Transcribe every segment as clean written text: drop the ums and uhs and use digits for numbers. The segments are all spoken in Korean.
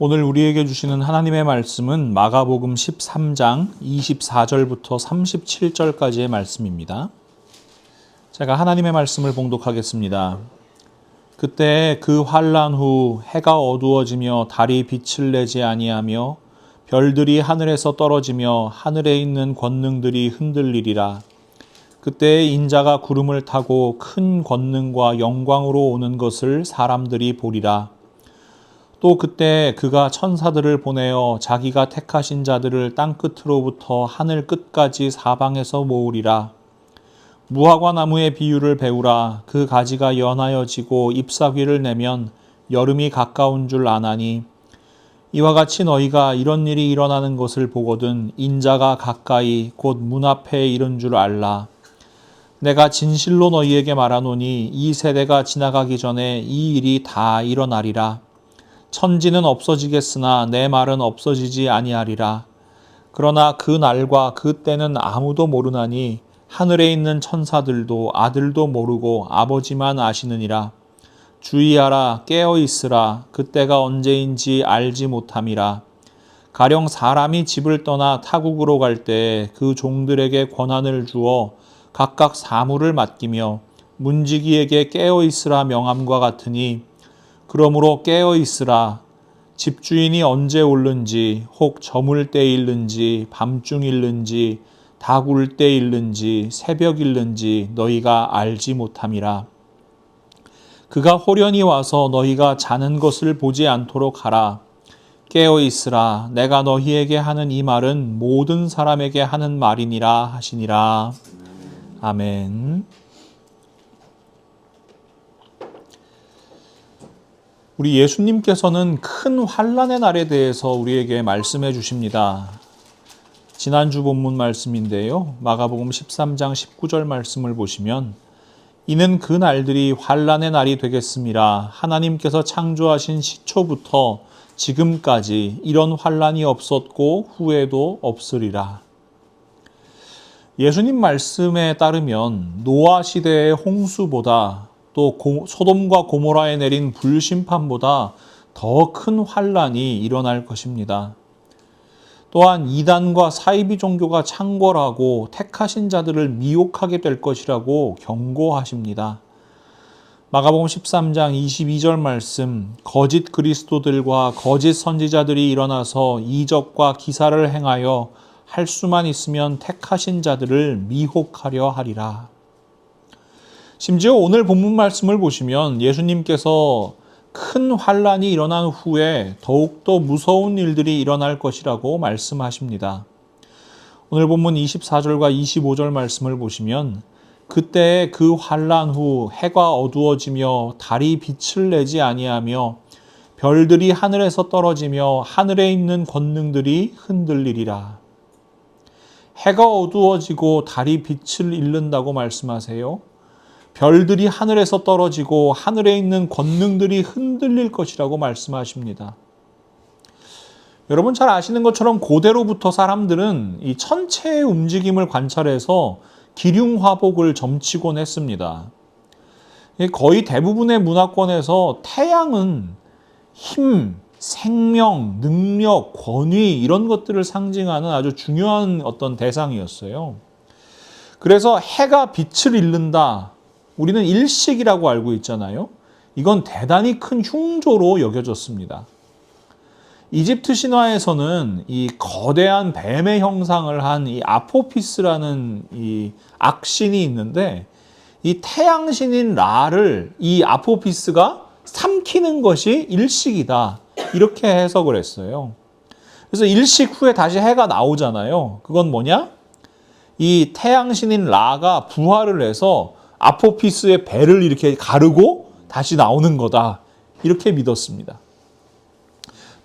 오늘 우리에게 주시는 하나님의 말씀은 마가복음 13장 24절부터 37절까지의 말씀입니다. 제가 하나님의 말씀을 봉독하겠습니다. 그때 그 환란 후 해가 어두워지며 달이 빛을 내지 아니하며 별들이 하늘에서 떨어지며 하늘에 있는 권능들이 흔들리리라. 그때 인자가 구름을 타고 큰 권능과 영광으로 오는 것을 사람들이 보리라. 또 그때 그가 천사들을 보내어 자기가 택하신 자들을 땅끝으로부터 하늘 끝까지 사방에서 모으리라. 무화과 나무의 비유를 배우라. 그 가지가 연하여지고 잎사귀를 내면 여름이 가까운 줄 아나니, 이와 같이 너희가 이런 일이 일어나는 것을 보거든 인자가 가까이 곧 문 앞에 이른 줄 알라. 내가 진실로 너희에게 말하노니 이 세대가 지나가기 전에 이 일이 다 일어나리라. 천지는 없어지겠으나 내 말은 없어지지 아니하리라. 그러나 그 날과 그 때는 아무도 모르나니 하늘에 있는 천사들도 아들도 모르고 아버지만 아시느니라. 주의하라, 깨어 있으라. 그때가 언제인지 알지 못함이라. 가령 사람이 집을 떠나 타국으로 갈 때 그 종들에게 권한을 주어 각각 사물을 맡기며 문지기에게 깨어 있으라 명함과 같으니, 그러므로 깨어 있으라. 집주인이 언제 올는지, 혹 저물 때 일는지, 밤중 일는지, 다굴 때 일는지, 새벽 일는지 너희가 알지 못함이라. 그가 호련히 와서 너희가 자는 것을 보지 않도록 하라. 깨어 있으라. 내가 너희에게 하는 이 말은 모든 사람에게 하는 말이니라 하시니라. 아멘. 우리 예수님께서는 큰 환난의 날에 대해서 우리에게 말씀해 주십니다. 지난주 본문 말씀인데요. 마가복음 13장 19절 말씀을 보시면, 이는 그 날들이 환난의 날이 되겠습니다. 하나님께서 창조하신 시초부터 지금까지 이런 환난이 없었고 후에도 없으리라. 예수님 말씀에 따르면 노아 시대의 홍수보다 또 소돔과 고모라에 내린 불심판보다 더 큰 환난이 일어날 것입니다. 또한 이단과 사이비 종교가 창궐하고 택하신 자들을 미혹하게 될 것이라고 경고하십니다. 마가복음 13장 22절 말씀, 거짓 그리스도들과 거짓 선지자들이 일어나서 이적과 기사를 행하여 할 수만 있으면 택하신 자들을 미혹하려 하리라. 심지어 오늘 본문 말씀을 보시면 예수님께서 큰 환난이 일어난 후에 더욱더 무서운 일들이 일어날 것이라고 말씀하십니다. 오늘 본문 24절과 25절 말씀을 보시면, 그때 그 환난 후 해가 어두워지며 달이 빛을 내지 아니하며 별들이 하늘에서 떨어지며 하늘에 있는 권능들이 흔들리리라. 해가 어두워지고 달이 빛을 잃는다고 말씀하세요. 별들이 하늘에서 떨어지고 하늘에 있는 권능들이 흔들릴 것이라고 말씀하십니다. 여러분 잘 아시는 것처럼 고대로부터 사람들은 이 천체의 움직임을 관찰해서 기륭화복을 점치곤 했습니다. 거의 대부분의 문화권에서 태양은 힘, 생명, 능력, 권위 이런 것들을 상징하는 아주 중요한 어떤 대상이었어요. 그래서 해가 빛을 잃는다. 우리는 일식이라고 알고 있잖아요. 이건 대단히 큰 흉조로 여겨졌습니다. 이집트 신화에서는 이 거대한 뱀의 형상을 한 이 아포피스라는 이 악신이 있는데, 이 태양신인 라를 이 아포피스가 삼키는 것이 일식이다. 이렇게 해석을 했어요. 그래서 일식 후에 다시 해가 나오잖아요. 그건 뭐냐? 이 태양신인 라가 부활을 해서 아포피스의 배를 이렇게 가르고 다시 나오는 거다. 이렇게 믿었습니다.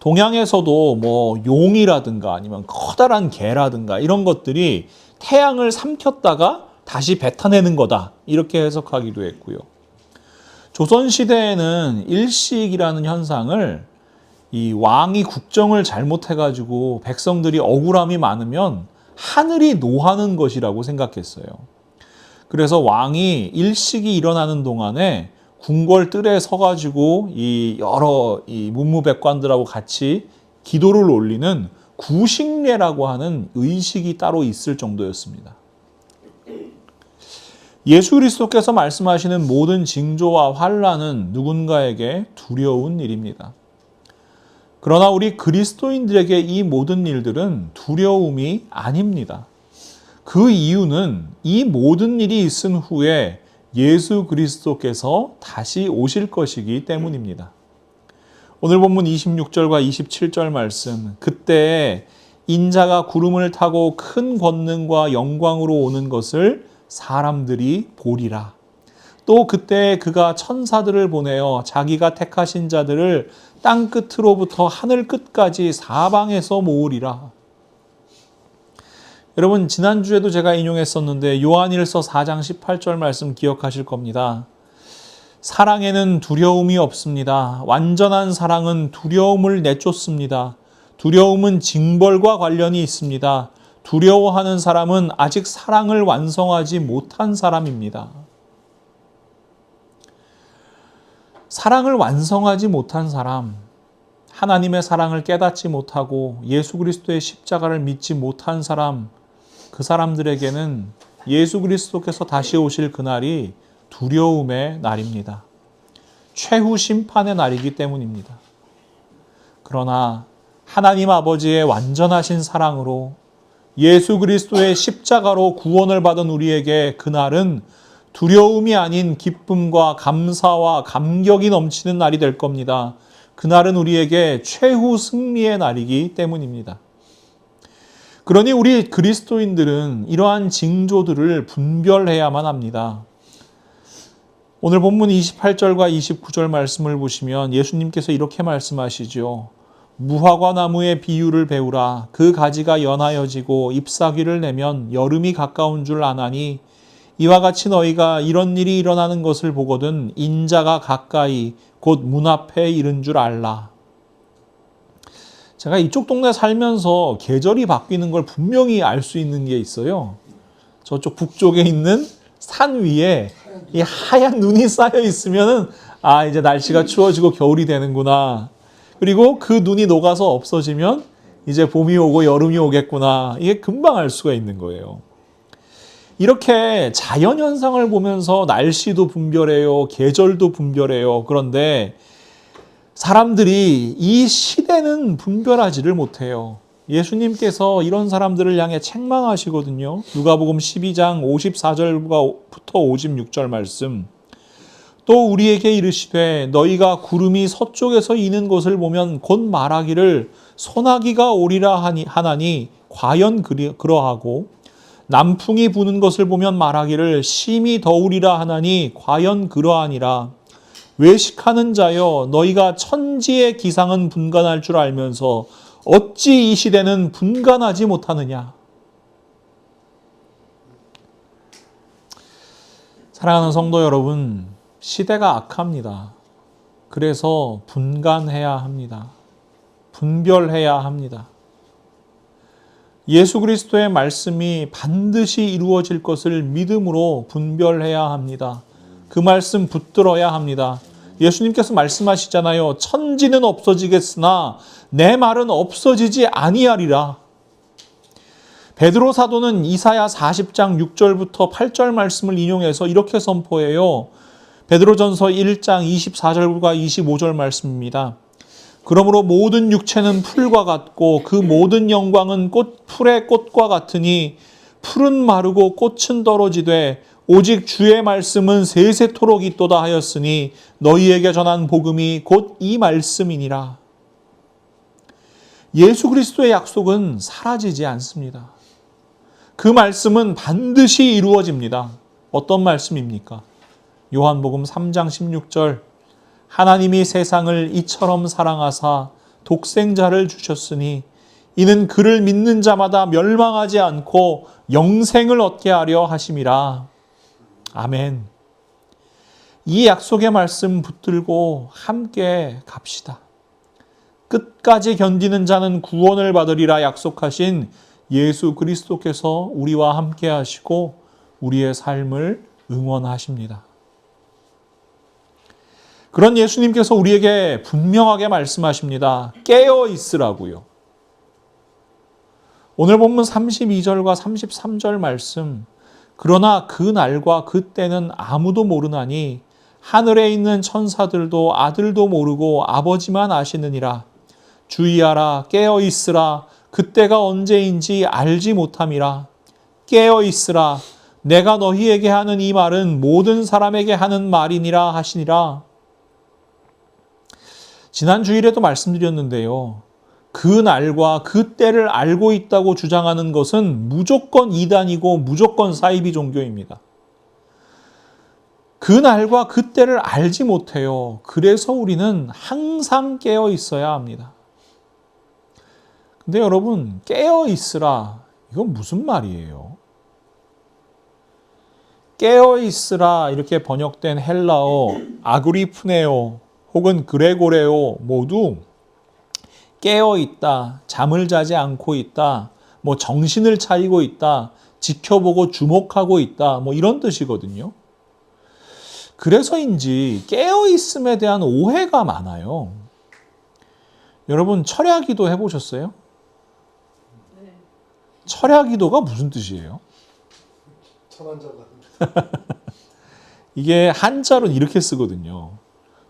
동양에서도 뭐 용이라든가 아니면 커다란 개라든가 이런 것들이 태양을 삼켰다가 다시 뱉어내는 거다. 이렇게 해석하기도 했고요. 조선시대에는 일식이라는 현상을 이 왕이 국정을 잘못해가지고 백성들이 억울함이 많으면 하늘이 노하는 것이라고 생각했어요. 그래서 왕이 일식이 일어나는 동안에 궁궐 뜰에 서가지고 이 여러 이 문무백관들하고 같이 기도를 올리는 구식례라고 하는 의식이 따로 있을 정도였습니다. 예수 그리스도께서 말씀하시는 모든 징조와 환난은 누군가에게 두려운 일입니다. 그러나 우리 그리스도인들에게 이 모든 일들은 두려움이 아닙니다. 그 이유는 이 모든 일이 있은 후에 예수 그리스도께서 다시 오실 것이기 때문입니다. 오늘 본문 26절과 27절 말씀, 그때 인자가 구름을 타고 큰 권능과 영광으로 오는 것을 사람들이 보리라. 또 그때 그가 천사들을 보내어 자기가 택하신 자들을 땅 끝으로부터 하늘 끝까지 사방에서 모으리라. 여러분, 지난주에도 제가 인용했었는데 요한일서 4장 18절 말씀 기억하실 겁니다. 사랑에는 두려움이 없습니다. 완전한 사랑은 두려움을 내쫓습니다. 두려움은 징벌과 관련이 있습니다. 두려워하는 사람은 아직 사랑을 완성하지 못한 사람입니다. 사랑을 완성하지 못한 사람, 하나님의 사랑을 깨닫지 못하고 예수 그리스도의 십자가를 믿지 못한 사람, 그 사람들에게는 예수 그리스도께서 다시 오실 그날이 두려움의 날입니다. 최후 심판의 날이기 때문입니다. 그러나 하나님 아버지의 완전하신 사랑으로 예수 그리스도의 십자가로 구원을 받은 우리에게 그날은 두려움이 아닌 기쁨과 감사와 감격이 넘치는 날이 될 겁니다. 그날은 우리에게 최후 승리의 날이기 때문입니다. 그러니 우리 그리스도인들은 이러한 징조들을 분별해야만 합니다. 오늘 본문 28절과 29절 말씀을 보시면 예수님께서 이렇게 말씀하시죠. 무화과 나무의 비유를 배우라. 그 가지가 연하여지고 잎사귀를 내면 여름이 가까운 줄 아나니 이와 같이 너희가 이런 일이 일어나는 것을 보거든 인자가 가까이 곧 문 앞에 이른 줄 알라. 제가 이쪽 동네 살면서 계절이 바뀌는 걸 분명히 알 수 있는 게 있어요. 저쪽 북쪽에 있는 산 위에 이 하얀 눈이 쌓여 있으면은 이제 날씨가 추워지고 겨울이 되는구나. 그리고 그 눈이 녹아서 없어지면 이제 봄이 오고 여름이 오겠구나. 이게 금방 알 수가 있는 거예요. 이렇게 자연현상을 보면서 날씨도 분별해요. 계절도 분별해요. 그런데 사람들이 이 시대는 분별하지를 못해요. 예수님께서 이런 사람들을 향해 책망하시거든요. 누가복음 12장 54절부터 56절 말씀. 또 우리에게 이르시되 너희가 구름이 서쪽에서 이는 것을 보면 곧 말하기를 소나기가 오리라 하나니 과연 그러하고 남풍이 부는 것을 보면 말하기를 심히 더우리라 하나니 과연 그러하니라. 외식하는 자여 너희가 천지의 기상은 분간할 줄 알면서 어찌 이 시대는 분간하지 못하느냐. 사랑하는 성도 여러분, 시대가 악합니다. 그래서 분간해야 합니다. 분별해야 합니다. 예수 그리스도의 말씀이 반드시 이루어질 것을 믿음으로 분별해야 합니다. 그 말씀 붙들어야 합니다. 예수님께서 말씀하시잖아요. 천지는 없어지겠으나 내 말은 없어지지 아니하리라. 베드로 사도는 이사야 40장 6절부터 8절 말씀을 인용해서 이렇게 선포해요. 베드로전서 1장 24절과 25절 말씀입니다. 그러므로 모든 육체는 풀과 같고 그 모든 영광은 풀의 꽃과 같으니 풀은 마르고 꽃은 떨어지되 오직 주의 말씀은 세세토록 있도다 하였으니 너희에게 전한 복음이 곧 이 말씀이니라. 예수 그리스도의 약속은 사라지지 않습니다. 그 말씀은 반드시 이루어집니다. 어떤 말씀입니까? 요한복음 3장 16절 하나님이 세상을 이처럼 사랑하사 독생자를 주셨으니 이는 그를 믿는 자마다 멸망하지 않고 영생을 얻게 하려 하심이라. 아멘. 이 약속의 말씀 붙들고 함께 갑시다. 끝까지 견디는 자는 구원을 받으리라 약속하신 예수 그리스도께서 우리와 함께 하시고 우리의 삶을 응원하십니다. 그런 예수님께서 우리에게 분명하게 말씀하십니다. 깨어 있으라고요. 오늘 본문 32절과 33절 말씀. 그러나 그 날과 그 때는 아무도 모르나니 하늘에 있는 천사들도 아들도 모르고 아버지만 아시느니라. 주의하라, 깨어 있으라. 그때가 언제인지 알지 못함이라. 깨어 있으라. 내가 너희에게 하는 이 말은 모든 사람에게 하는 말이니라 하시니라. 지난 주일에도 말씀드렸는데요. 그 날과 그 때를 알고 있다고 주장하는 것은 무조건 이단이고 무조건 사이비 종교입니다. 그 날과 그 때를 알지 못해요. 그래서 우리는 항상 깨어 있어야 합니다. 근데 여러분, 깨어 있으라. 이건 무슨 말이에요? 깨어 있으라 이렇게 번역된 헬라어 아그리프네오 혹은 그레고레오 모두 깨어 있다, 잠을 자지 않고 있다, 뭐 정신을 차리고 있다, 지켜보고 주목하고 있다, 뭐 이런 뜻이거든요. 그래서인지 깨어 있음에 대한 오해가 많아요. 여러분 철야기도 해보셨어요? 네. 철야기도가 무슨 뜻이에요? 천한자가 이게 한자로는 이렇게 쓰거든요.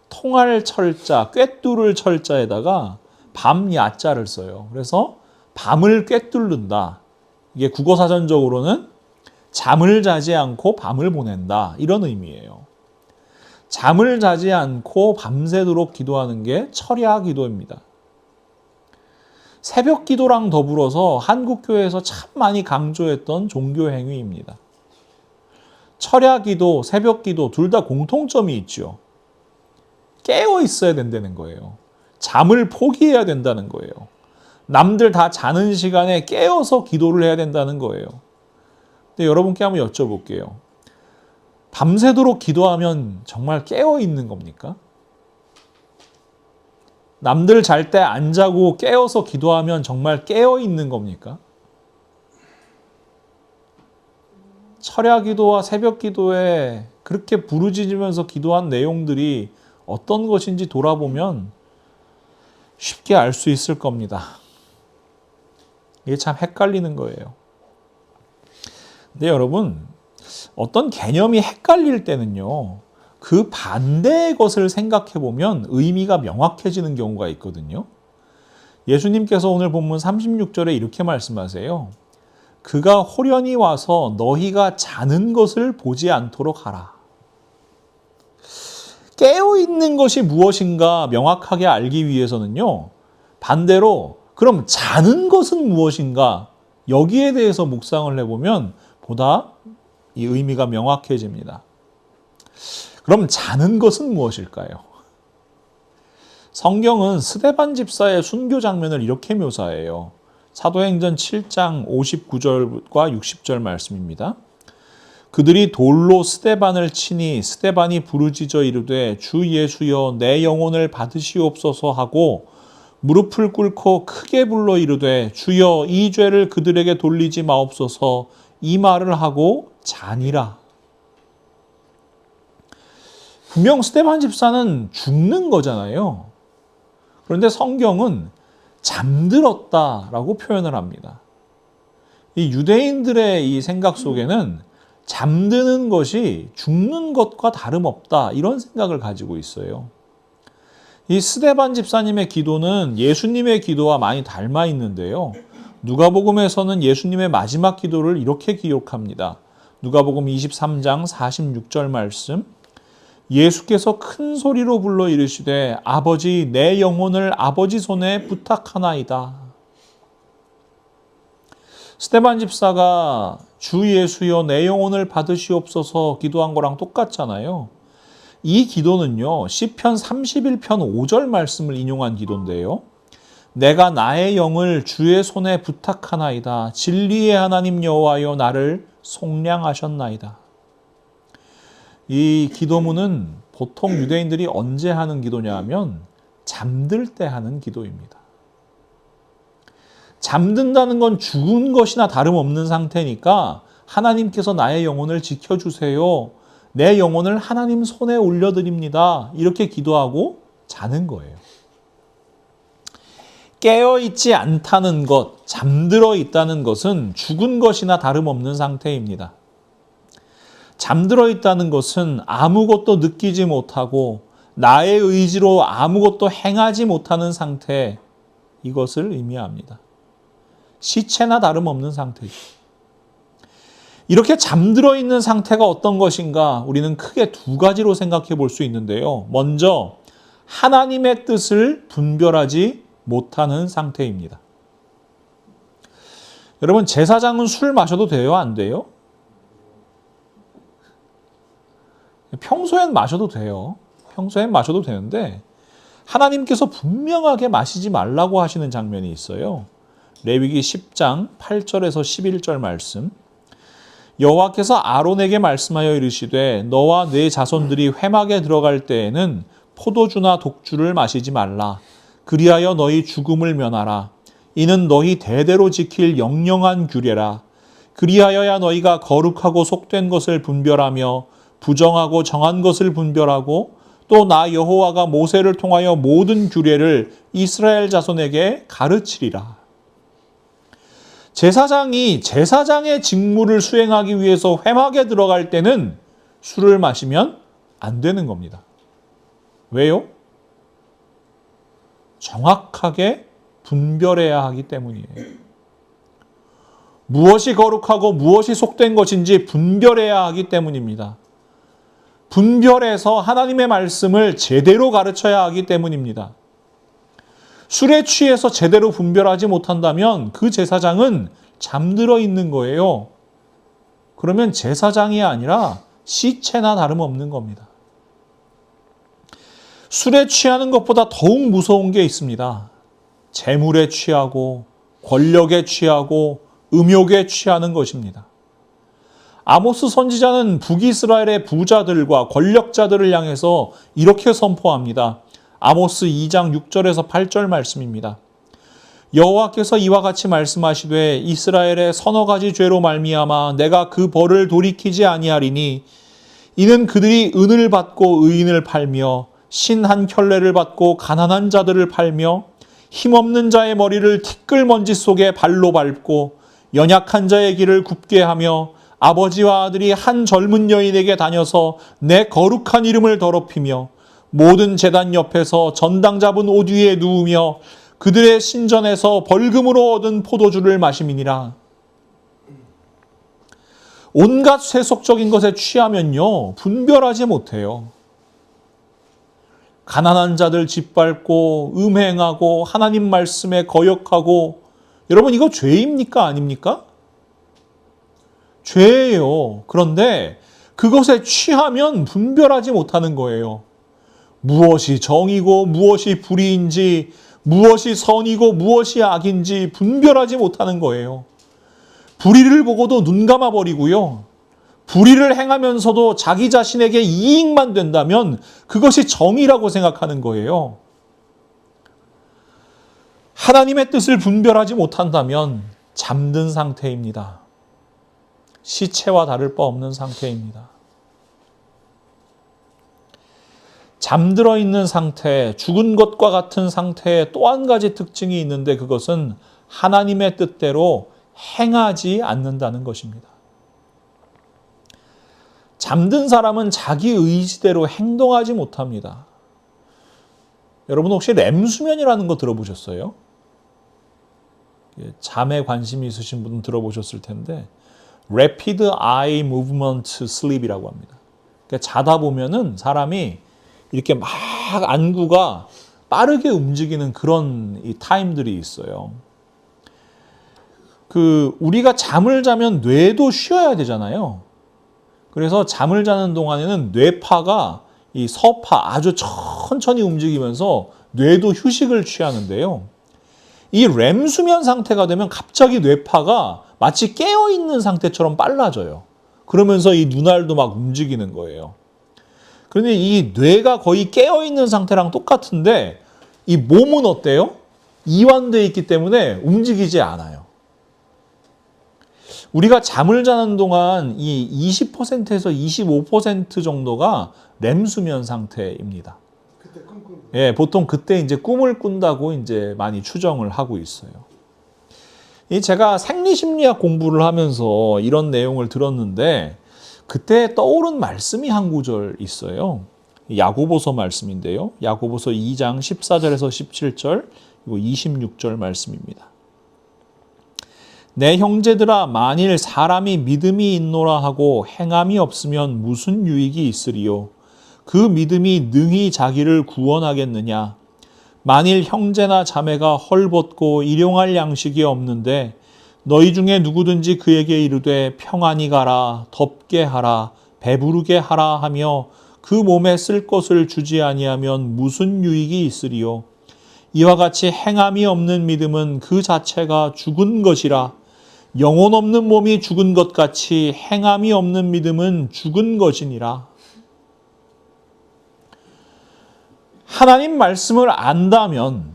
통할 철자, 꿰뚫을 철자에다가 밤 야자를 써요. 그래서 밤을 꿰뚫는다. 이게 국어사전적으로는 잠을 자지 않고 밤을 보낸다. 이런 의미예요. 잠을 자지 않고 밤새도록 기도하는 게 철야 기도입니다. 새벽 기도랑 더불어서 한국교회에서 참 많이 강조했던 종교 행위입니다. 철야 기도, 새벽 기도 둘 다 공통점이 있죠. 깨어 있어야 된다는 거예요. 잠을 포기해야 된다는 거예요. 남들 다 자는 시간에 깨어서 기도를 해야 된다는 거예요. 근데 여러분께 한번 여쭤볼게요. 밤새도록 기도하면 정말 깨어 있는 겁니까? 남들 잘 때 안 자고 깨어서 기도하면 정말 깨어 있는 겁니까? 철야 기도와 새벽 기도에 그렇게 부르짖으면서 기도한 내용들이 어떤 것인지 돌아보면 쉽게 알 수 있을 겁니다. 이게 참 헷갈리는 거예요. 근데 여러분, 어떤 개념이 헷갈릴 때는요, 그 반대의 것을 생각해 보면 의미가 명확해지는 경우가 있거든요. 예수님께서 오늘 본문 36절에 이렇게 말씀하세요. 그가 호련히 와서 너희가 자는 것을 보지 않도록 하라. 깨어있는 것이 무엇인가 명확하게 알기 위해서는요, 반대로 그럼 자는 것은 무엇인가 여기에 대해서 묵상을 해보면 보다 이 의미가 명확해집니다. 그럼 자는 것은 무엇일까요? 성경은 스데반 집사의 순교 장면을 이렇게 묘사해요. 사도행전 7장 59절과 60절 말씀입니다. 그들이 돌로 스데반을 치니 스데반이 부르짖어 이르되 주 예수여 내 영혼을 받으시옵소서 하고 무릎을 꿇고 크게 불러 이르되 주여 이 죄를 그들에게 돌리지 마옵소서 이 말을 하고 자니라. 분명 스데반 집사는 죽는 거잖아요. 그런데 성경은 잠들었다라고 표현을 합니다. 이 유대인들의 이 생각 속에는 잠드는 것이 죽는 것과 다름없다 이런 생각을 가지고 있어요. 이 스데반 집사님의 기도는 예수님의 기도와 많이 닮아 있는데요. 누가복음에서는 예수님의 마지막 기도를 이렇게 기록합니다. 누가복음 23장 46절 말씀. 예수께서 큰 소리로 불러 이르시되 아버지 내 영혼을 아버지 손에 부탁하나이다. 스데반 집사가 주 예수여 내 영혼을 받으시옵소서 기도한 거랑 똑같잖아요. 이 기도는요, 시편 31편 5절 말씀을 인용한 기도인데요. 내가 나의 영을 주의 손에 부탁하나이다. 진리의 하나님 여호와여 나를 속량하셨나이다. 이 기도문은 보통 유대인들이 언제 하는 기도냐 하면 잠들 때 하는 기도입니다. 잠든다는 건 죽은 것이나 다름없는 상태니까 하나님께서 나의 영혼을 지켜주세요. 내 영혼을 하나님 손에 올려드립니다. 이렇게 기도하고 자는 거예요. 깨어있지 않다는 것, 잠들어 있다는 것은 죽은 것이나 다름없는 상태입니다. 잠들어 있다는 것은 아무것도 느끼지 못하고 나의 의지로 아무것도 행하지 못하는 상태, 이것을 의미합니다. 시체나 다름없는 상태죠. 이렇게 잠들어 있는 상태가 어떤 것인가 우리는 크게 두 가지로 생각해 볼 수 있는데요. 먼저 하나님의 뜻을 분별하지 못하는 상태입니다. 여러분, 제사장은 술 마셔도 돼요? 안 돼요? 평소엔 마셔도 돼요. 평소엔 마셔도 되는데 하나님께서 분명하게 마시지 말라고 하시는 장면이 있어요. 레위기 10장 8절에서 11절 말씀. 여호와께서 아론에게 말씀하여 이르시되 너와 네 자손들이 회막에 들어갈 때에는 포도주나 독주를 마시지 말라. 그리하여 너희 죽음을 면하라. 이는 너희 대대로 지킬 영영한 규례라. 그리하여야 너희가 거룩하고 속된 것을 분별하며 부정하고 정한 것을 분별하고 또 나 여호와가 모세를 통하여 모든 규례를 이스라엘 자손에게 가르치리라. 제사장이 제사장의 직무를 수행하기 위해서 회막에 들어갈 때는 술을 마시면 안 되는 겁니다. 왜요? 정확하게 분별해야 하기 때문이에요. 무엇이 거룩하고 무엇이 속된 것인지 분별해야 하기 때문입니다. 분별해서 하나님의 말씀을 제대로 가르쳐야 하기 때문입니다. 술에 취해서 제대로 분별하지 못한다면 그 제사장은 잠들어 있는 거예요. 그러면 제사장이 아니라 시체나 다름없는 겁니다. 술에 취하는 것보다 더욱 무서운 게 있습니다. 재물에 취하고 권력에 취하고 음욕에 취하는 것입니다. 아모스 선지자는 북이스라엘의 부자들과 권력자들을 향해서 이렇게 선포합니다. 아모스 2장 6절에서 8절 말씀입니다. 여호와께서 이와 같이 말씀하시되 이스라엘의 서너 가지 죄로 말미암아 내가 그 벌을 돌이키지 아니하리니 이는 그들이 은을 받고 의인을 팔며 신 한 켤레를 받고 가난한 자들을 팔며 힘없는 자의 머리를 티끌먼지 속에 발로 밟고 연약한 자의 길을 굽게 하며 아버지와 아들이 한 젊은 여인에게 다녀서 내 거룩한 이름을 더럽히며 모든 제단 옆에서 전당 잡은 옷 위에 누우며 그들의 신전에서 벌금으로 얻은 포도주를 마심이니라. 온갖 세속적인 것에 취하면요, 분별하지 못해요. 가난한 자들 짓밟고 음행하고 하나님 말씀에 거역하고, 여러분 이거 죄입니까? 아닙니까? 죄예요. 그런데 그것에 취하면 분별하지 못하는 거예요. 무엇이 정이고 무엇이 불의인지, 무엇이 선이고 무엇이 악인지 분별하지 못하는 거예요. 불의를 보고도 눈 감아버리고요. 불의를 행하면서도 자기 자신에게 이익만 된다면 그것이 정의라고 생각하는 거예요. 하나님의 뜻을 분별하지 못한다면 잠든 상태입니다. 시체와 다를 바 없는 상태입니다. 잠들어 있는 상태, 죽은 것과 같은 상태에 또 한 가지 특징이 있는데 그것은 하나님의 뜻대로 행하지 않는다는 것입니다. 잠든 사람은 자기 의지대로 행동하지 못합니다. 여러분 혹시 렘수면이라는 거 들어보셨어요? 잠에 관심이 있으신 분은 들어보셨을 텐데 Rapid Eye Movement Sleep이라고 합니다. 그러니까 자다 보면은 사람이 이렇게 막 안구가 빠르게 움직이는 그런 이 타임들이 있어요. 우리가 잠을 자면 뇌도 쉬어야 되잖아요. 그래서 잠을 자는 동안에는 뇌파가 이 서파 아주 천천히 움직이면서 뇌도 휴식을 취하는데요. 이 렘 수면 상태가 되면 갑자기 뇌파가 마치 깨어있는 상태처럼 빨라져요. 그러면서 이 눈알도 막 움직이는 거예요. 그런데 이 뇌가 거의 깨어있는 상태랑 똑같은데 이 몸은 어때요? 이완되어 있기 때문에 움직이지 않아요. 우리가 잠을 자는 동안 이 20%에서 25% 정도가 렘 수면 상태입니다. 그때 꿈꾸는 거. 예, 보통 그때 이제 꿈을 꾼다고 이제 많이 추정을 하고 있어요. 이 제가 생리심리학 공부를 하면서 이런 내용을 들었는데 그때 떠오른 말씀이 한 구절 있어요. 야고보서 말씀인데요. 야고보서 2장 14절에서 17절 그리고 26절 말씀입니다. 내 형제들아 만일 사람이 믿음이 있노라 하고 행함이 없으면 무슨 유익이 있으리요? 그 믿음이 능히 자기를 구원하겠느냐? 만일 형제나 자매가 헐벗고 일용할 양식이 없는데 너희 중에 누구든지 그에게 이르되 평안히 가라, 덥게 하라, 배부르게 하라 하며 그 몸에 쓸 것을 주지 아니하면 무슨 유익이 있으리요? 이와 같이 행함이 없는 믿음은 그 자체가 죽은 것이라. 영혼 없는 몸이 죽은 것 같이 행함이 없는 믿음은 죽은 것이니라. 하나님 말씀을 안다면,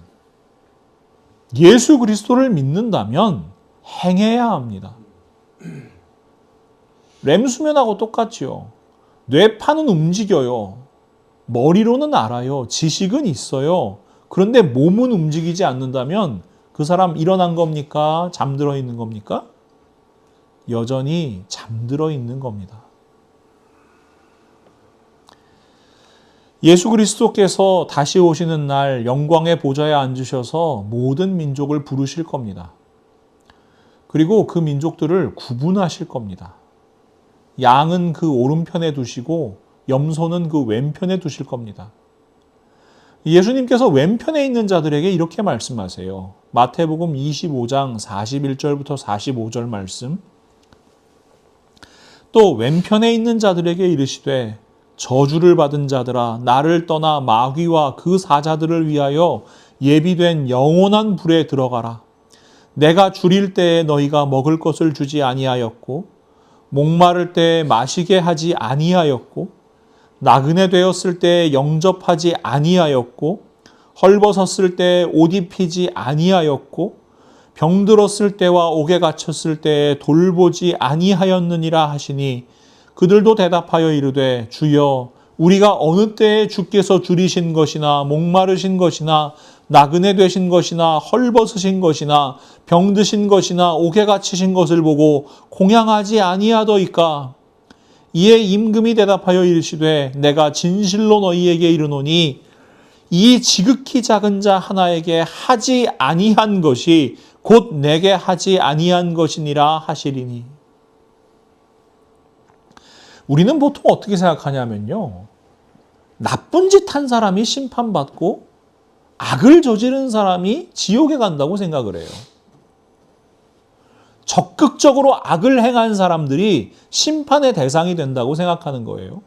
예수 그리스도를 믿는다면 행해야 합니다. 렘수면하고 똑같지요. 뇌파는 움직여요. 머리로는 알아요. 지식은 있어요. 그런데 몸은 움직이지 않는다면 그 사람 일어난 겁니까? 잠들어 있는 겁니까? 여전히 잠들어 있는 겁니다. 예수 그리스도께서 다시 오시는 날 영광의 보좌에 앉으셔서 모든 민족을 부르실 겁니다. 그리고 그 민족들을 구분하실 겁니다. 양은 그 오른편에 두시고 염소는 그 왼편에 두실 겁니다. 예수님께서 왼편에 있는 자들에게 이렇게 말씀하세요. 마태복음 25장 41절부터 45절 말씀. 또 왼편에 있는 자들에게 이르시되 저주를 받은 자들아 나를 떠나 마귀와 그 사자들을 위하여 예비된 영원한 불에 들어가라. 내가 줄일 때에 너희가 먹을 것을 주지 아니하였고 목마를 때에 마시게 하지 아니하였고 나그네 되었을 때에 영접하지 아니하였고 헐벗었을 때에 옷 입히지 아니하였고 병들었을 때와 옥에 갇혔을 때에 돌보지 아니하였느니라 하시니 그들도 대답하여 이르되 주여 우리가 어느 때에 주께서 줄이신 것이나 목마르신 것이나 나그네 되신 것이나 헐벗으신 것이나 병드신 것이나 옥에 갇히신 것을 보고 공양하지 아니하더이까. 이에 임금이 대답하여 이르시되 내가 진실로 너희에게 이르노니 이 지극히 작은 자 하나에게 하지 아니한 것이 곧 내게 하지 아니한 것이니라 하시리니. 우리는 보통 어떻게 생각하냐면요. 나쁜 짓 한 사람이 심판받고 악을 저지른 사람이 지옥에 간다고 생각을 해요. 적극적으로 악을 행한 사람들이 심판의 대상이 된다고 생각하는 거예요.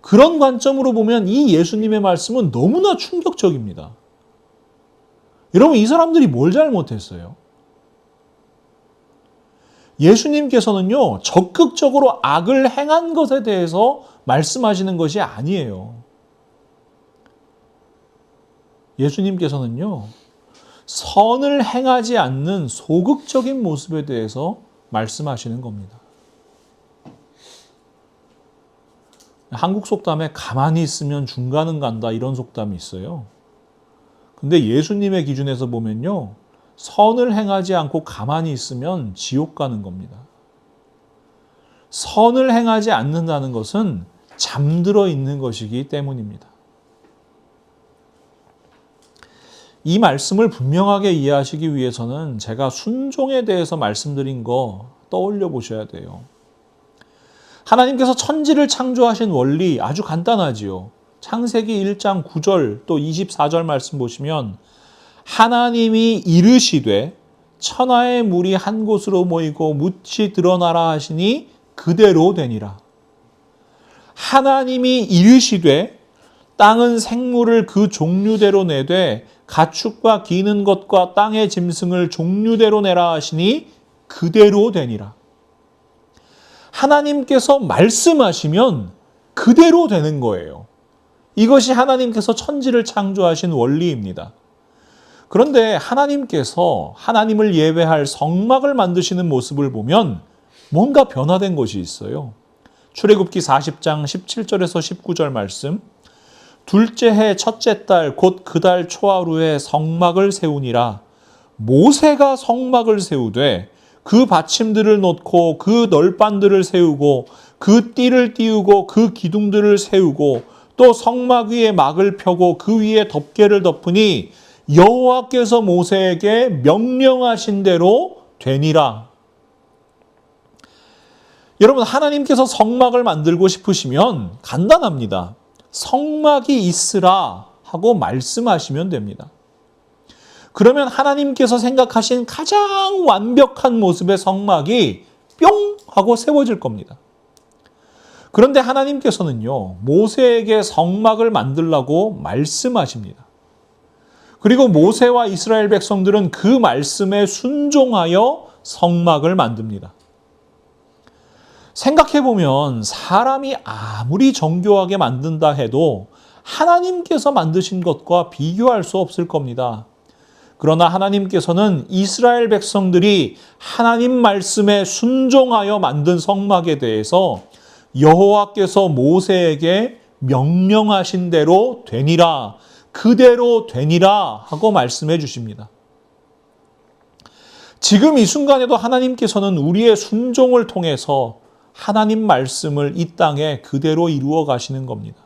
그런 관점으로 보면 이 예수님의 말씀은 너무나 충격적입니다. 여러분, 이 사람들이 뭘 잘못했어요? 예수님께서는요, 적극적으로 악을 행한 것에 대해서 말씀하시는 것이 아니에요. 예수님께서는요, 선을 행하지 않는 소극적인 모습에 대해서 말씀하시는 겁니다. 한국 속담에 가만히 있으면 중간은 간다 이런 속담이 있어요. 근데 예수님의 기준에서 보면요, 선을 행하지 않고 가만히 있으면 지옥 가는 겁니다. 선을 행하지 않는다는 것은 잠들어 있는 것이기 때문입니다. 이 말씀을 분명하게 이해하시기 위해서는 제가 순종에 대해서 말씀드린 거 떠올려 보셔야 돼요. 하나님께서 천지를 창조하신 원리 아주 간단하지요. 창세기 1장 9절 또 24절 말씀 보시면 하나님이 이르시되 천하의 물이 한 곳으로 모이고 묻이 드러나라 하시니 그대로 되니라. 하나님이 이르시되 땅은 생물을 그 종류대로 내되 가축과 기는 것과 땅의 짐승을 종류대로 내라 하시니 그대로 되니라. 하나님께서 말씀하시면 그대로 되는 거예요. 이것이 하나님께서 천지를 창조하신 원리입니다. 그런데 하나님께서 하나님을 예배할 성막을 만드시는 모습을 보면 뭔가 변화된 것이 있어요. 출애굽기 40장 17절에서 19절 말씀. 둘째 해 첫째 달 곧 그 달 초하루에 성막을 세우니라. 모세가 성막을 세우되 그 받침들을 놓고 그 널판들을 세우고 그 띠를 띄우고 그 기둥들을 세우고 또 성막 위에 막을 펴고 그 위에 덮개를 덮으니 여호와께서 모세에게 명령하신 대로 되니라. 여러분, 하나님께서 성막을 만들고 싶으시면 간단합니다. 성막이 있으라 하고 말씀하시면 됩니다. 그러면 하나님께서 생각하신 가장 완벽한 모습의 성막이 뿅 하고 세워질 겁니다. 그런데 하나님께서는요, 모세에게 성막을 만들라고 말씀하십니다. 그리고 모세와 이스라엘 백성들은 그 말씀에 순종하여 성막을 만듭니다. 생각해보면 사람이 아무리 정교하게 만든다 해도 하나님께서 만드신 것과 비교할 수 없을 겁니다. 그러나 하나님께서는 이스라엘 백성들이 하나님 말씀에 순종하여 만든 성막에 대해서 여호와께서 모세에게 명령하신 대로 되니라, 그대로 되니라 하고 말씀해 주십니다. 지금 이 순간에도 하나님께서는 우리의 순종을 통해서 하나님 말씀을 이 땅에 그대로 이루어 가시는 겁니다.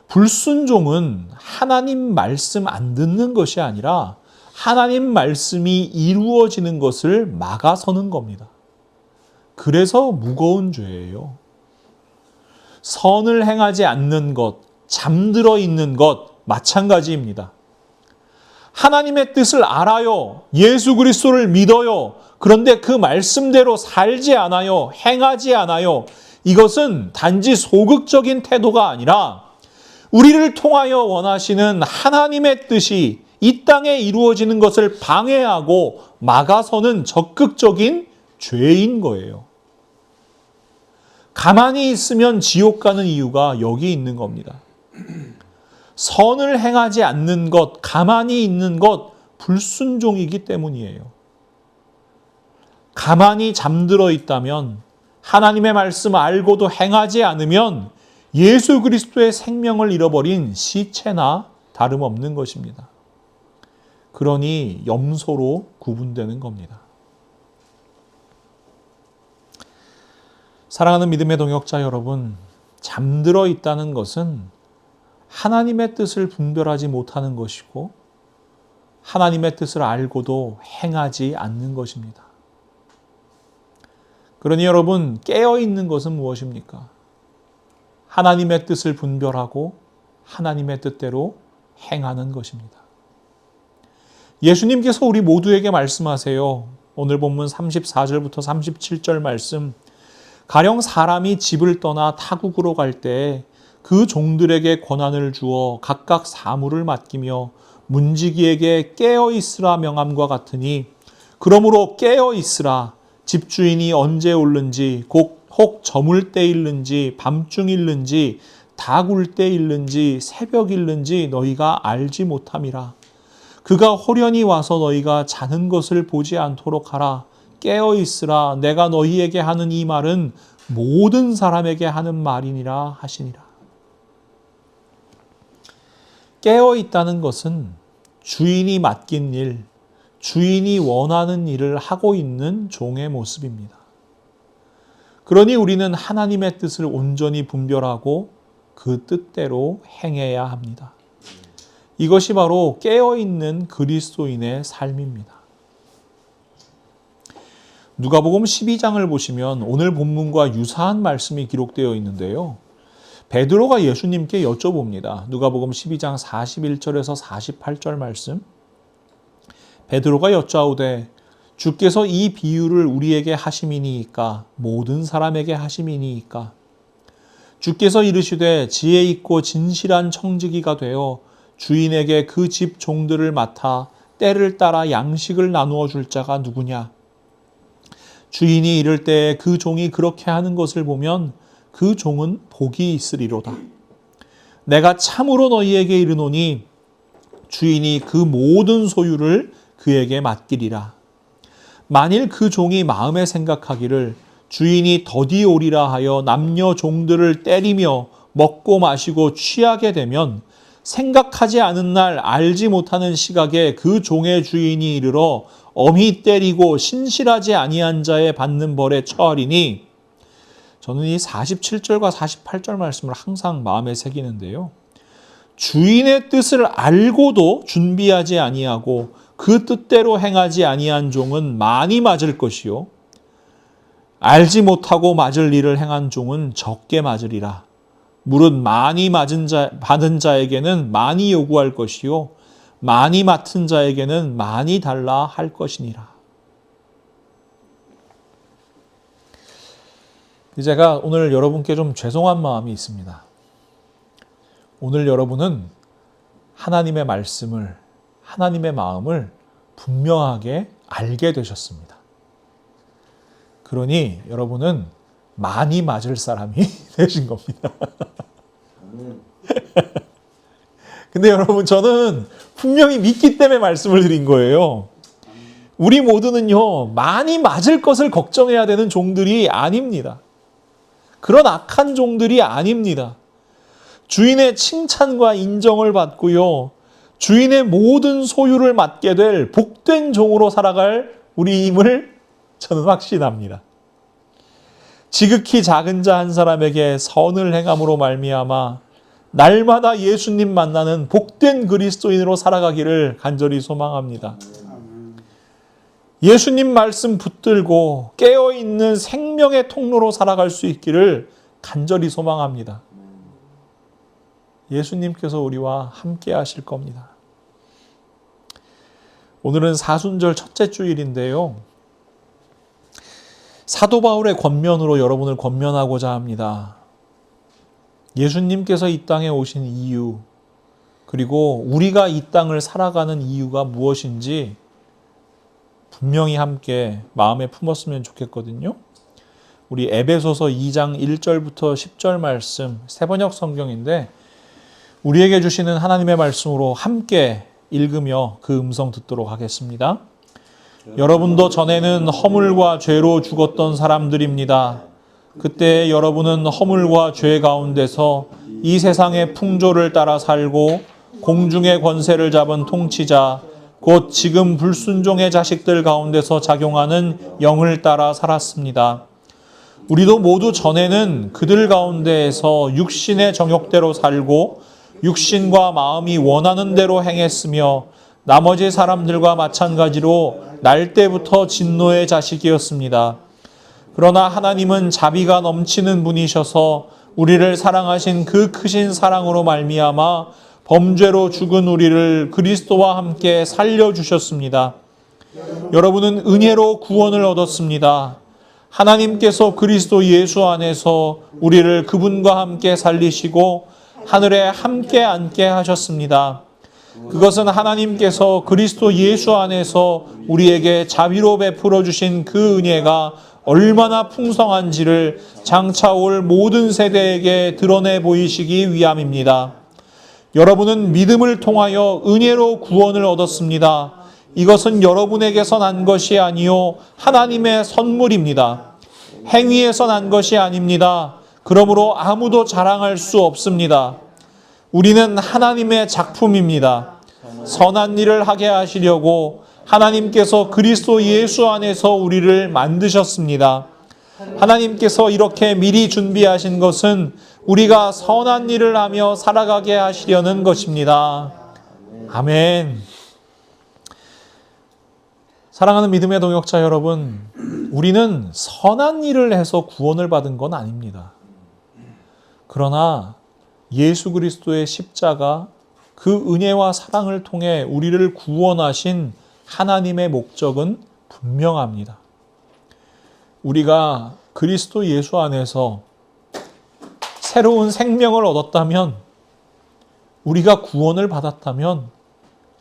불순종은 하나님 말씀 안 듣는 것이 아니라 하나님 말씀이 이루어지는 것을 막아서는 겁니다. 그래서 무거운 죄예요. 선을 행하지 않는 것, 잠들어 있는 것 마찬가지입니다. 하나님의 뜻을 알아요. 예수 그리스도를 믿어요. 그런데 그 말씀대로 살지 않아요. 행하지 않아요. 이것은 단지 소극적인 태도가 아니라 우리를 통하여 원하시는 하나님의 뜻이 이 땅에 이루어지는 것을 방해하고 막아서는 적극적인 죄인 거예요. 가만히 있으면 지옥 가는 이유가 여기 있는 겁니다. 선을 행하지 않는 것, 가만히 있는 것, 불순종이기 때문이에요. 가만히 잠들어 있다면, 하나님의 말씀 알고도 행하지 않으면 예수 그리스도의 생명을 잃어버린 시체나 다름없는 것입니다. 그러니 염소로 구분되는 겁니다. 사랑하는 믿음의 동역자 여러분, 잠들어 있다는 것은 하나님의 뜻을 분별하지 못하는 것이고 하나님의 뜻을 알고도 행하지 않는 것입니다. 그러니 여러분, 깨어있는 것은 무엇입니까? 하나님의 뜻을 분별하고 하나님의 뜻대로 행하는 것입니다. 예수님께서 우리 모두에게 말씀하세요. 오늘 본문 34절부터 37절 말씀. 가령 사람이 집을 떠나 타국으로 갈 때 그 종들에게 권한을 주어 각각 사물을 맡기며 문지기에게 깨어 있으라 명함과 같으니, 그러므로 깨어 있으라. 집주인이 언제 올는지, 혹 저물 때일는지 밤중일는지 닭울 때일는지 새벽일는지 너희가 알지 못함이라. 그가 호련히 와서 너희가 자는 것을 보지 않도록 하라. 깨어 있으라. 내가 너희에게 하는 이 말은 모든 사람에게 하는 말이니라 하시니라. 깨어 있다는 것은 주인이 맡긴 일, 주인이 원하는 일을 하고 있는 종의 모습입니다. 그러니 우리는 하나님의 뜻을 온전히 분별하고 그 뜻대로 행해야 합니다. 이것이 바로 깨어있는 그리스도인의 삶입니다. 누가복음 12장을 보시면 오늘 본문과 유사한 말씀이 기록되어 있는데요. 베드로가 예수님께 여쭤봅니다. 누가복음 12장 41절에서 48절 말씀. 베드로가 여짜오되 주께서 이 비유를 우리에게 하심이니이까 모든 사람에게 하심이니이까. 주께서 이르시되 지혜 있고 진실한 청지기가 되어 주인에게 그 집 종들을 맡아 때를 따라 양식을 나누어 줄 자가 누구냐. 주인이 이를 때에 그 종이 그렇게 하는 것을 보면 그 종은 복이 있으리로다. 내가 참으로 너희에게 이르노니 주인이 그 모든 소유를 그에게 맡기리라. 만일 그 종이 마음에 생각하기를 주인이 더디 오리라 하여 남녀 종들을 때리며 먹고 마시고 취하게 되면 생각하지 않은 날 알지 못하는 시각에 그 종의 주인이 이르러 엄히 때리고 신실하지 아니한 자에 받는 벌에 처하리니. 저는 이 47절과 48절 말씀을 항상 마음에 새기는데요. 주인의 뜻을 알고도 준비하지 아니하고 그 뜻대로 행하지 아니한 종은 많이 맞을 것이요 알지 못하고 맞을 일을 행한 종은 적게 맞으리라. 무릇 많이 받은 자에게는 많이 요구할 것이요 많이 맡은 자에게는 많이 달라 할 것이니라. 제가 오늘 여러분께 좀 죄송한 마음이 있습니다. 오늘 여러분은 하나님의 말씀을, 하나님의 마음을 분명하게 알게 되셨습니다. 그러니 여러분은 많이 맞을 사람이 되신 겁니다. 근데 여러분, 저는 분명히 믿기 때문에 말씀을 드린 거예요. 우리 모두는요, 많이 맞을 것을 걱정해야 되는 종들이 아닙니다. 그런 악한 종들이 아닙니다. 주인의 칭찬과 인정을 받고요, 주인의 모든 소유를 맡게 될 복된 종으로 살아갈 우리임을 저는 확신합니다. 지극히 작은 자 한 사람에게 선을 행함으로 말미암아 날마다 예수님 만나는 복된 그리스도인으로 살아가기를 간절히 소망합니다. 예수님 말씀 붙들고 깨어있는 생명의 통로로 살아갈 수 있기를 간절히 소망합니다. 예수님께서 우리와 함께 하실 겁니다. 오늘은 사순절 첫째 주일인데요. 사도 바울의 권면으로 여러분을 권면하고자 합니다. 예수님께서 이 땅에 오신 이유, 그리고 우리가 이 땅을 살아가는 이유가 무엇인지 분명히 함께 마음에 품었으면 좋겠거든요. 우리 에베소서 2장 1절부터 10절 말씀, 새번역 성경인데 우리에게 주시는 하나님의 말씀으로 함께 읽으며 그 음성 듣도록 하겠습니다. 여러분도 전에는 허물과 죄로 죽었던 사람들입니다. 그때 여러분은 허물과 죄 가운데서 이 세상의 풍조를 따라 살고 공중의 권세를 잡은 통치자, 곧 지금 불순종의 자식들 가운데서 작용하는 영을 따라 살았습니다. 우리도 모두 전에는 그들 가운데에서 육신의 정욕대로 살고 육신과 마음이 원하는 대로 행했으며 나머지 사람들과 마찬가지로 날 때부터 진노의 자식이었습니다. 그러나 하나님은 자비가 넘치는 분이셔서 우리를 사랑하신 그 크신 사랑으로 말미암아 범죄로 죽은 우리를 그리스도와 함께 살려주셨습니다. 여러분은 은혜로 구원을 얻었습니다. 하나님께서 그리스도 예수 안에서 우리를 그분과 함께 살리시고 하늘에 함께 앉게 하셨습니다. 그것은 하나님께서 그리스도 예수 안에서 우리에게 자비로 베풀어 주신 그 은혜가 얼마나 풍성한지를 장차 올 모든 세대에게 드러내 보이시기 위함입니다. 여러분은 믿음을 통하여 은혜로 구원을 얻었습니다. 이것은 여러분에게서 난 것이 아니요 하나님의 선물입니다. 행위에서 난 것이 아닙니다. 그러므로 아무도 자랑할 수 없습니다. 우리는 하나님의 작품입니다. 선한 일을 하게 하시려고 하나님께서 그리스도 예수 안에서 우리를 만드셨습니다. 하나님께서 이렇게 미리 준비하신 것은 우리가 선한 일을 하며 살아가게 하시려는 것입니다. 아멘. 사랑하는 믿음의 동역자 여러분, 우리는 선한 일을 해서 구원을 받은 건 아닙니다. 그러나 예수 그리스도의 십자가, 그 은혜와 사랑을 통해 우리를 구원하신 하나님의 목적은 분명합니다. 우리가 그리스도 예수 안에서 새로운 생명을 얻었다면, 우리가 구원을 받았다면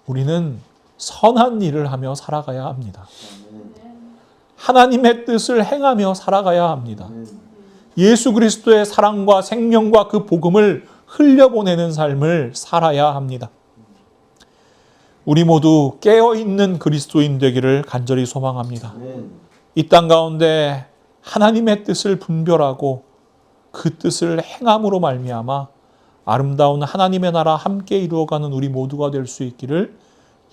우리는 선한 일을 하며 살아가야 합니다. 하나님의 뜻을 행하며 살아가야 합니다. 예수 그리스도의 사랑과 생명과 그 복음을 흘려보내는 삶을 살아야 합니다. 우리 모두 깨어있는 그리스도인 되기를 간절히 소망합니다. 이 땅 가운데 하나님의 뜻을 분별하고 그 뜻을 행함으로 말미암아 아름다운 하나님의 나라 함께 이루어가는 우리 모두가 될 수 있기를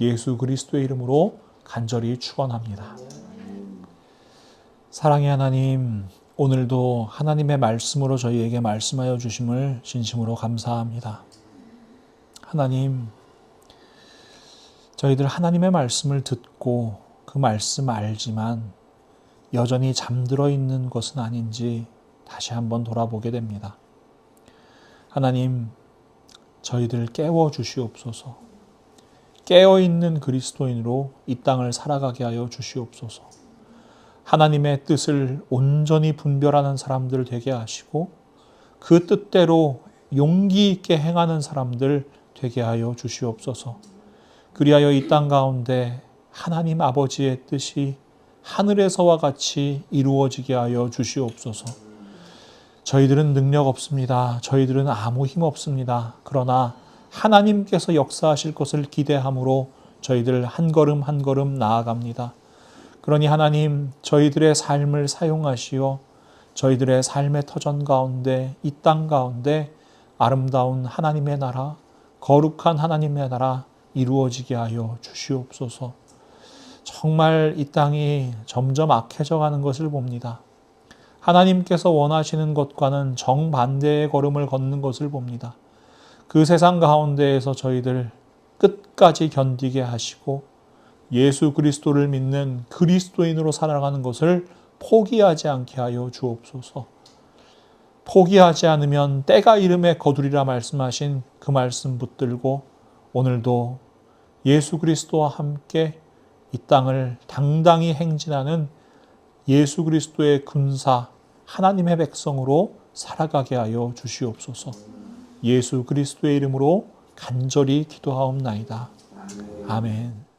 예수 그리스도의 이름으로 간절히 축원합니다. 사랑의 하나님, 오늘도 하나님의 말씀으로 저희에게 말씀하여 주심을 진심으로 감사합니다. 하나님, 저희들 하나님의 말씀을 듣고 그 말씀 알지만 여전히 잠들어 있는 것은 아닌지 다시 한번 돌아보게 됩니다. 하나님, 저희들 깨워 주시옵소서. 깨어있는 그리스도인으로 이 땅을 살아가게 하여 주시옵소서. 하나님의 뜻을 온전히 분별하는 사람들 되게 하시고 그 뜻대로 용기 있게 행하는 사람들 되게 하여 주시옵소서. 그리하여 이 땅 가운데 하나님 아버지의 뜻이 하늘에서와 같이 이루어지게 하여 주시옵소서. 저희들은 능력 없습니다. 저희들은 아무 힘 없습니다. 그러나 하나님께서 역사하실 것을 기대함으로 저희들 한 걸음 한 걸음 나아갑니다. 그러니 하나님, 저희들의 삶을 사용하시어 저희들의 삶의 터전 가운데, 이 땅 가운데 아름다운 하나님의 나라, 거룩한 하나님의 나라 이루어지게 하여 주시옵소서. 정말 이 땅이 점점 악해져 가는 것을 봅니다. 하나님께서 원하시는 것과는 정반대의 걸음을 걷는 것을 봅니다. 그 세상 가운데에서 저희들 끝까지 견디게 하시고 예수 그리스도를 믿는 그리스도인으로 살아가는 것을 포기하지 않게 하여 주옵소서. 포기하지 않으면 때가 이름에 거두리라 말씀하신 그 말씀 붙들고 오늘도 예수 그리스도와 함께 이 땅을 당당히 행진하는 예수 그리스도의 군사 하나님의 백성으로 살아가게 하여 주시옵소서. 예수 그리스도의 이름으로 간절히 기도하옵나이다. 아멘.